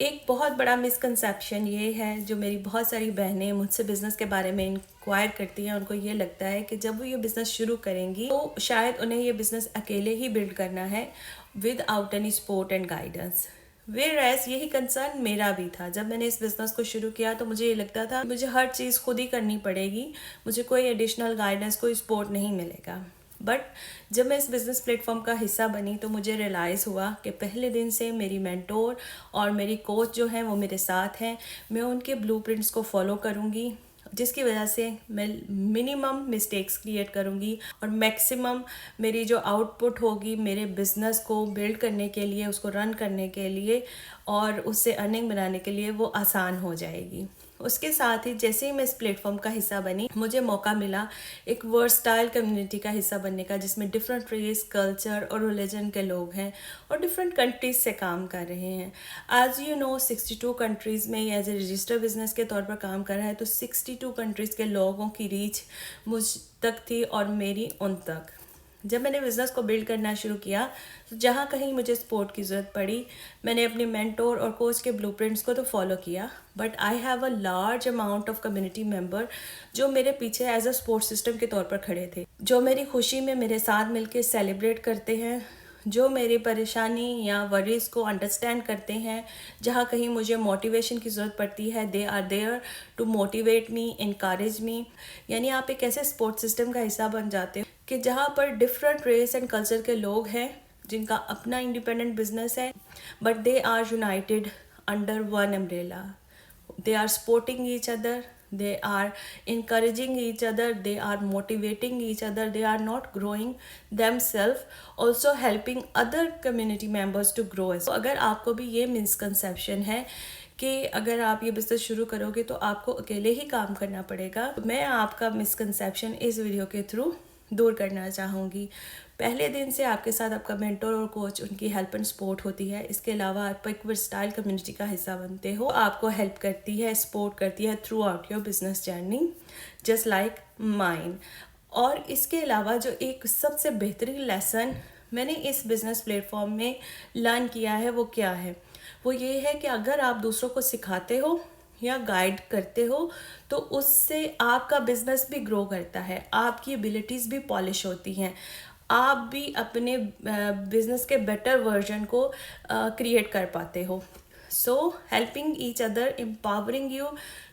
एक बहुत बड़ा मिसकंसेप्शन ये है, जो मेरी बहुत सारी बहनें मुझसे बिज़नेस के बारे में इंक्वायर करती हैं। उनको ये लगता है कि जब वो ये बिज़नेस शुरू करेंगी तो शायद उन्हें ये बिज़नेस अकेले ही बिल्ड करना है with out any support and guidance. Whereas यही कंसर्न मेरा भी था। जब मैंने इस बिज़नेस को शुरू किया तो मुझे ये लगता था मुझे हर चीज़ खुद ही करनी पड़ेगी, मुझे कोई एडिशनल गाइडेंस, कोई सपोर्ट नहीं मिलेगा। बट जब मैं इस बिज़नेस प्लेटफॉर्म का हिस्सा बनी तो मुझे रियलाइज़ हुआ कि पहले दिन से मेरी मेंटोर और मेरी कोच जो हैं वो मेरे साथ हैं। मैं उनके ब्लूप्रिंट्स को फॉलो करूँगी, जिसकी वजह से मैं मिनिमम मिस्टेक्स क्रिएट करूँगी और मैक्सिमम मेरी जो आउटपुट होगी मेरे बिज़नेस को बिल्ड करने के लिए, उसको रन करने के लिए और उससे अर्निंग बनाने के लिए वो आसान हो जाएगी। उसके साथ ही जैसे ही मैं इस प्लेटफॉर्म का हिस्सा बनी, मुझे मौका मिला एक वर्सटाइल कम्युनिटी का हिस्सा बनने का, जिसमें डिफरेंट रेस, कल्चर और रिलीजन के लोग हैं और डिफरेंट कंट्रीज से काम कर रहे हैं। एज यू नो 62 कंट्रीज़ में एज ए रजिस्टर बिजनेस के तौर पर काम कर रहा है, तो 62 कंट्रीज़ के लोगों की रीच मुझ तक थी और मेरी उन तक। जब मैंने बिज़नेस को बिल्ड करना शुरू किया तो जहाँ कहीं मुझे सपोर्ट की ज़रूरत पड़ी, मैंने अपने मेंटोर और कोच के ब्लूप्रिंट्स को तो फॉलो किया, but I have a large amount of community member जो मेरे पीछे एज अ सपोर्ट सिस्टम के तौर पर खड़े थे, जो मेरी खुशी में मेरे साथ मिलकर सेलिब्रेट करते हैं, जो मेरी परेशानी या वरीज़ को अंडरस्टैंड करते हैं। जहाँ कहीं मुझे मोटिवेशन की ज़रूरत पड़ती है, they are there to motivate me, encourage me. यानी आप एक ऐसे सपोर्ट सिस्टम का हिस्सा बन जाते हो कि जहाँ पर डिफरेंट रेस एंड कल्चर के लोग हैं, जिनका अपना इंडिपेंडेंट बिजनेस है, but they are united under one umbrella. They are supporting each other, they are encouraging each other, they are motivating each other, they are not growing themselves, also helping other community members to grow as well. तो अगर आपको भी ये misconception है कि अगर आप ये बिज़नेस शुरू करोगे तो आपको अकेले ही काम करना पड़ेगा, तो मैं आपका मिसकंसेप्शन इस वीडियो के थ्रू दूर करना चाहूँगी। पहले दिन से आपके साथ आपका मेंटर और कोच, उनकी हेल्प एंड सपोर्ट होती है। इसके अलावा आप एक वर्सटाइल कम्युनिटी का हिस्सा बनते हो, आपको हेल्प करती है, सपोर्ट करती है through out your business journey, just like mine. और इसके अलावा जो एक सबसे बेहतरीन लेसन मैंने इस बिज़नेस प्लेटफॉर्म में लर्न किया है वो क्या है, वो ये है कि अगर आप दूसरों को सिखाते हो या गाइड करते हो तो उससे आपका बिजनेस भी ग्रो करता है, आपकी एबिलिटीज़ भी पॉलिश होती हैं, आप भी अपने बिजनेस के बेटर वर्जन को क्रिएट कर पाते हो। So helping each other, empowering you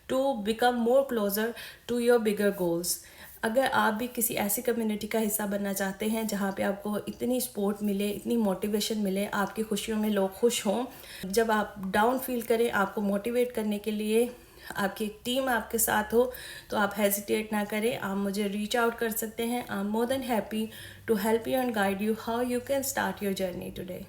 to become more closer to your bigger goals. अगर आप भी किसी ऐसी कम्युनिटी का हिस्सा बनना चाहते हैं जहाँ पे आपको इतनी सपोर्ट मिले, इतनी मोटिवेशन मिले, आपकी खुशियों में लोग खुश हों, जब आप डाउन फील करें, आपको मोटिवेट करने के लिए आपकी एक टीम आपके साथ हो, तो आप हेजिटेट ना करें, आप मुझे रीच आउट कर सकते हैं। I am more than happy to help you and guide you how you can start your journey today.